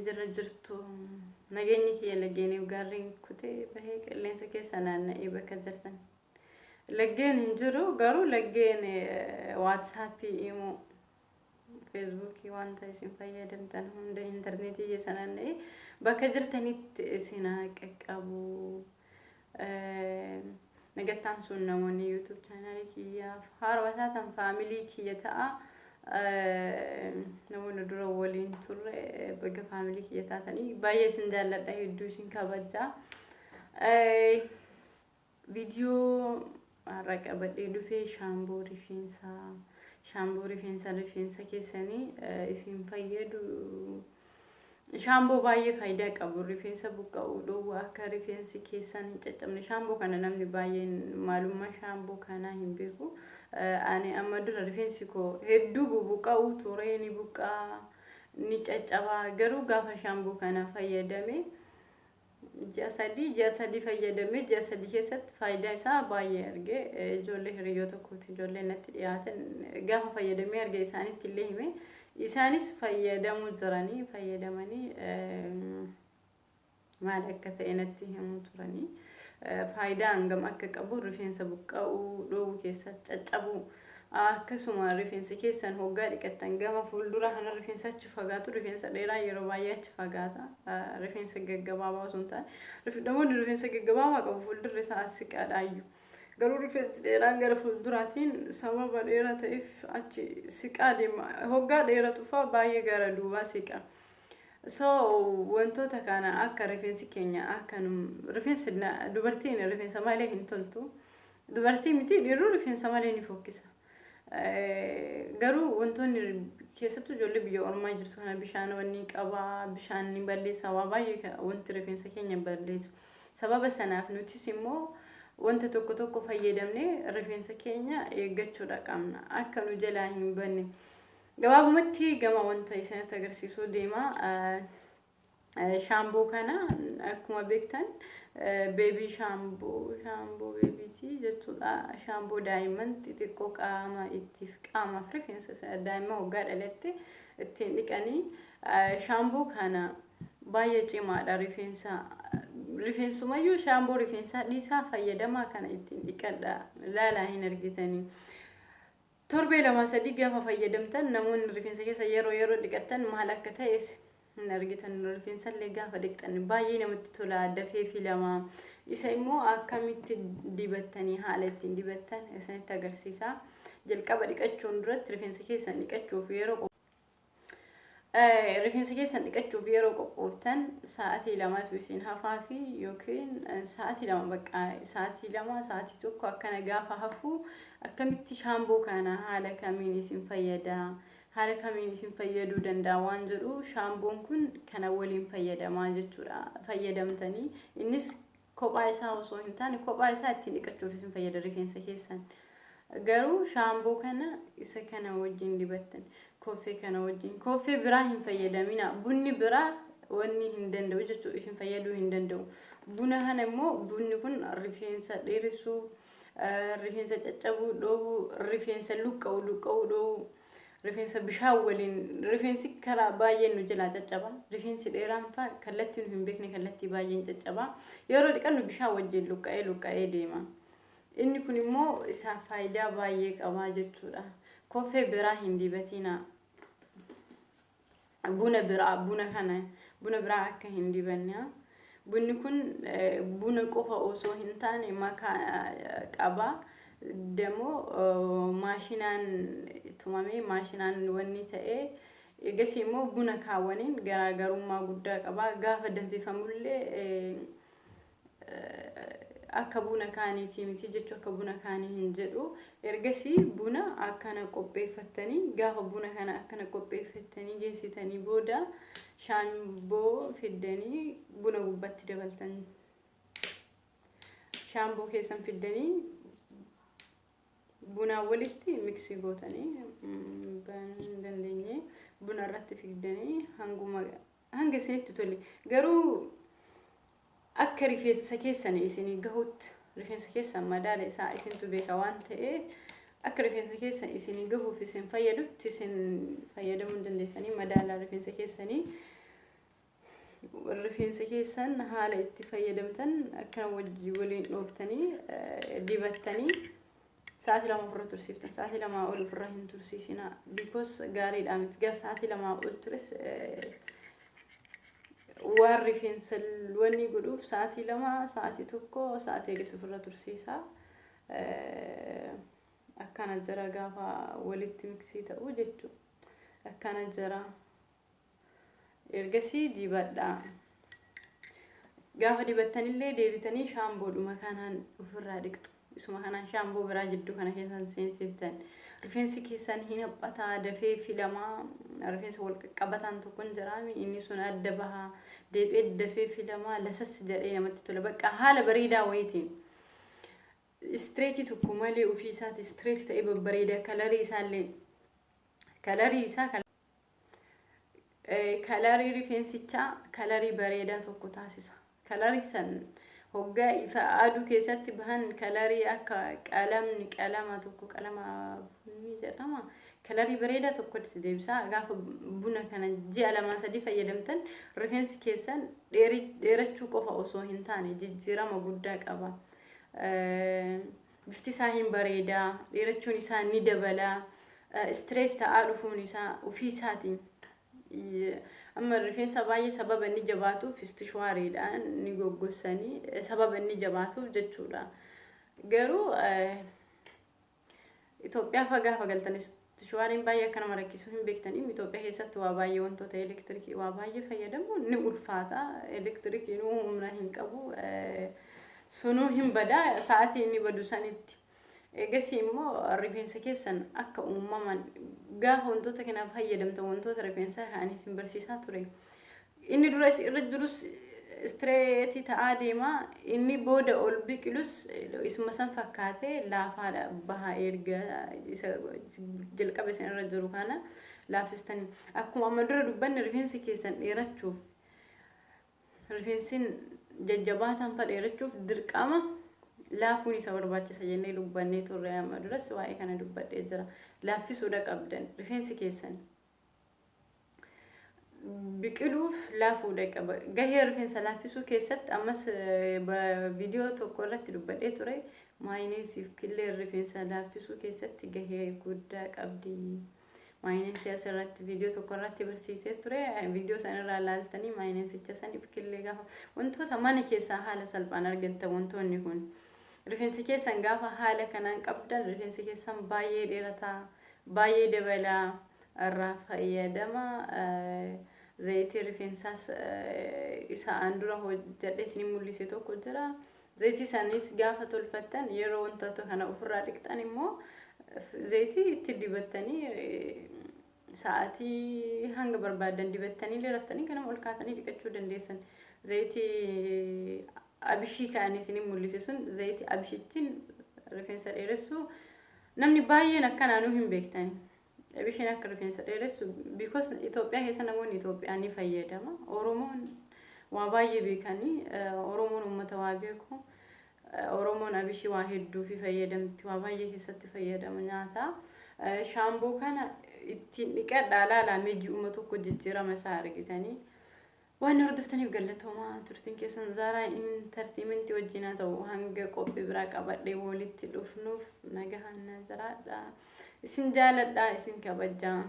akkamitti jirtu nageenyi kiyya laggeeniif gaarreen kutee bahee qilleensa keessa naanna'ee bakka jirtan laggeen hin jiru garuu laggeen WhatsAppii immoo Facebook wanta isin fayyadamtan hunda internetii keessa naanna'ee bakka jirtanitti isin qaqqabu nagattaan sun namoonni YouTube channel kiyyaaf haarwataa tan family kiyya ta'a namoonni dura waliin turre bakka family kiyya taatanii baay'ee isin jaalladha hedduu isin kabajaa viidiyoo har'a qabadhee dhufee shaamboo rifeensa keessanii isin fayyadu shaamboo baay'ee faayidaa qabu rifeensa buqqa'uu dhoowwa akka rifeensi keessan hin caccabne shaamboo kana namni baay'een maalummaa shaamboo kanaa hin beeku ani amma dura rifeensi koo hedduu buqqa'uu ture ni buqqaa ni caccabaa garuu gaafa shaamboo kana fayyadame ji'a sadii fayyadame ji'a sadii keessatti faayidaa isaa baay'ee arge ijoollee hiriyoota kooti ijoollee natti dhiyaatan gaafa fayyadamee arge isaanitti illee hime isaanis fayyadamuu jiranii fayyadamanii maal akka ta'e natti himuu turanii faayidaa hangam akka qabu rifeensa buqqa'uu dhoowwuu keessatti caccabuu akkasuma rifeensa keessan hoggaa dhiqattan gama fuuldura kana rifeensa achi fagaatu rifeensa dheeraa yeroo baay'ee achi fagaata rifeensa gaggabaabaa osoo hin taane namoonni rifeensa gaggabaabaa qabu fuuldurri isaa siqaadhaayyuu garuu rifeensi dheeraan gara fuulduraatiin sababa dheeraa ta'eef achi siqaa deema hoggaa dheeratu fa'aa baay'ee gara duubaa siqa so wantoota kana akka rifeensi keenya akka rifeensi dubartiin rifeensa malee hin toltu dubartii miti dhiirri rifeensa malee ni fokkisa garuu wantoonni keessattuu ijoollee biyya ormaa jirtu kana bishaan wanni qabaa bishaan ni balleessa waa baay'ee wanti rifeensa keenya balleessu sababa sanaaf nutis immoo wanta tokko fayyadamne rifeensa keenya eeggachuudha qabna akka nu jalaa hin banne gabaabumatti gama wanta isinitti agarsiisuu deema shaamboo kana akkuma beektan baby shaamboo baby tii jechuudha shaamboo daa'imman xixiqqoo qaama ittiif qaamaaf rifeensa daa'imman hoggaa dhalatte ittiin dhiqanii shaamboo kana baay'ee cimaadha rifeensumayyuu shaamboo rifeensaa dhiisaa fayyadamaa kana ittiin dhiqadha laalaa hin argitanii torbee lama sadii gaafa fayyadamtan namoonni rifeensa keessa yeroo dhiqatan maal akka ta'e hin argitan rifeensa illee gaafa dhiqatan baay'ee namatti tola dafee filama isa immoo akkamitti dibattanii haala ittiin dibattan isinitti agarsiisa jalqaba dhiqachuun duratti rifeensa keessan dhiqachuuf yeroo qophooftan sa'aatii lamatu isin hafaa fi yookiin sa'aatii tokko akkana gaafa hafu akkamitti shaamboo kana haala kamiin isin fayyaduu danda'a waan jedhu shaamboon kun kana waliin fayyadamaa jechuudha fayyadamtanii innis kophaa isaa osoo hin taane kophaa isaa ittiin dhiqachuuf isin fayyada rifeensa keessan garuu shaamboo kana isa kana wajjin dibattan koffee kana wajjin koffee biraa hin fayyadamina bunni biraa wanni hin danda'u jechuudha isin fayyaduu hin danda'u buna kana immoo bunni kun rifeensa dheeressuu rifeensa caccabuu dhoowwuu rifeensa luqqa'uu dhoowwuu rifeensa bishaan waliin rifeensi karaa baay'een nu jalaa caccaba rifeensi dheeraan faa kallattii nu hin beekne kallattii baay'een caccaba yeroo dhiqannu bishaan wajjin luqqa'ee deema inni kun immoo isaa faayidaa baay'ee qabaa jechuudha koffee biraa hin dibatina buna biraa akka hin dibanne bunni kun buna qofa osoo hin taane makaa qaba demoo maashinaan tumamee maashinaan wanni ta'e egas immoo buna kaawwaniin garaagarummaa guddaa qaba gaafa danfifamullee akka buna kaaniitii miti jechuu akka buna kaanii hin jedhu ergasii buna akkana qopheeffattanii gaafa buna kana akkana qopheeffattanii geessitanii booda shaamboo fiddanii buna gubbatti dabaltan shaamboo keessan fiddanii buna walitti miksi gootanii dandeenye buna irratti fiddanii hanga isinitti tole garuu akka rifeensa keessan isinii gahutti rifeensa keessan madaala isaa isintu beeka waan ta'e akka rifeensa keessan isinii gahuuf isin fayyadutti isin fayyadamuu dandeessanii madaala rifeensa keessanii rifeensa keessan haala itti fayyadamtan akkana wajji waliin dhooftanii dibattanii sa'aatii lama ofirra tursiiftan. Sa'aatii lama ol ofirra hin tursiisina because gaariidha miti. Gaaf sa'aatii lama ol tures waan rifeensa wanni godhuuf sa'aatii lama sa'aatii tokko sa'aatii eegas ofirra tursiisa. Akkana jira gaafa walitti miksii ta'u jechuudha. Akkana jira ergasii dibadha. Gaafa dibattanillee deebitanii shaamboodhuma kanaan ofirraa dhiqxu. Isuma kanaan shaamboo biraa jidduu kana keessan seensiftan. Rifeensi keessan hin haphataa dafee filamaa. Rifeensa wal qaqqabataan tokko hin jiraami. Inni sun adda bahaa deebi'ee dafee filamaa lasas jedhee namatti tola. Bakka haala bareedaa wayitiin. Streetii tokko malee ofii isaati streetii ta'ee babbareeda. Kalarii isaallee kalarii isaa kalarii rifeensichaa kalarii bareedaa tokko taasisa. Kalarii san hoggaa ifa aduu keessatti bahan kalarii akka qalamni qalama tokko qalama bunni jedhama. Kalarii bareedaa tokkotti deebisa. Gaafa buna kana ji'a lama sadii fayyadamtan rifeensi keessan dheerachuu qofa osoo hin taane jijjiirama guddaa qaba. Bifti isaa hin bareeda, dheerachuun isaa ni dabala. Street ta'aa dhufuun isaa ofii isaatiin amma rifeensa baay'ee sababa inni jabaatuuf istishwaariidhaan ni goggossanii sababa inni jabaatuuf jechuudha. Garuu Itoophiyaa fagaafa galtan istishwaariin baay'ee akka nama rakkisuu hin beektanii. Itoophiyaa keessatti waa baay'ee wantoota elektirikii waa baay'ee fayyadamu ni ulfaata. Elektirikiin humna hin qabu. Sunuu hin badaa sa'aatii inni badu sanitti. Eegasii immoo rifeensa keessan akka uumaman gaafa wantoota kana fayyadamtan wantoota rifeensaa kaanii isin barsiisaa ture. Inni dura irra jirus streetii ta'aa deema. Inni booda ol biqilus isuma san fakkaatee laafaadha bahaa erga isa jalqaba isin irra jiru kana laafistanii. Akkuma amma dura dubbanni rifeensi keessan dheerachuuf rifeensin jajjabaataan dheerachuuf dirqama laafuun isa barbaachisa jennee dubbannee turre. Amma duras waa'ee kana dubbadhee jira. Laaffisuudha qabdan rifeensi keessan biqiluuf laafuudha qaba. Gahee rifeensa laaffisuu keessatti ammas viidiyoo tokko irratti dubbadhee ture. Maayinesiif killee rifeensa laaffisuu keessatti gahee guddaa qabdi. Maayinesi asirratti viidiyoo tokko irratti barsiisee ture. Viidiyoo sanarraa ilaaltanii maayinesicha saniif killee gaafa wantoota mana keessaa haala salphaan argattan wantoonni kun rifeensi keessan gaafa haala kanaan qabdan rifeensi keessan baay'ee dheerataa baay'ee dabalaa irraa fayyadama. Zayitii rifeensaas isa andura hojjedhee isin mul'ise tokko jira. Zayitii sanis gaafa tolfattan yeroo wantoota kana ofirraa dhiqxan immoo zayitii itti dibattanii sa'aatii hanga barbaadan dibattanii illee raftanii kana ol kaatanii dhiqachuu dandeessan. Zayitii abishii kaanii isin mul'ise sun zayitii abishiitiin rifeensa dheeressu namni baay'een akkanaan hin beektani. Abishiin akka rifeensa dheeressu because Itoophiyaa keessa namoonni Itoophiyaa ni fayyadama. Oromoon waa baay'ee beekanii Oromoon uummata waa beeku. Oromoon abishii waa hedduu fi fayyadamti. Waa baay'ee keessatti fayyadama nyaata. Shaamboo kana ittiin dhiqadhaa laalaa meeji'uma tokko jijjiirama isaa argitanii. Waan hordoftaniif galatoomaa turtiin keessan Zaaraa Entertainment wajjin haa ta'u hanga qophii biraa qabadhee walitti dhufnuuf nagahaan na jiraadha. Isin jaaladha isin kabajaa.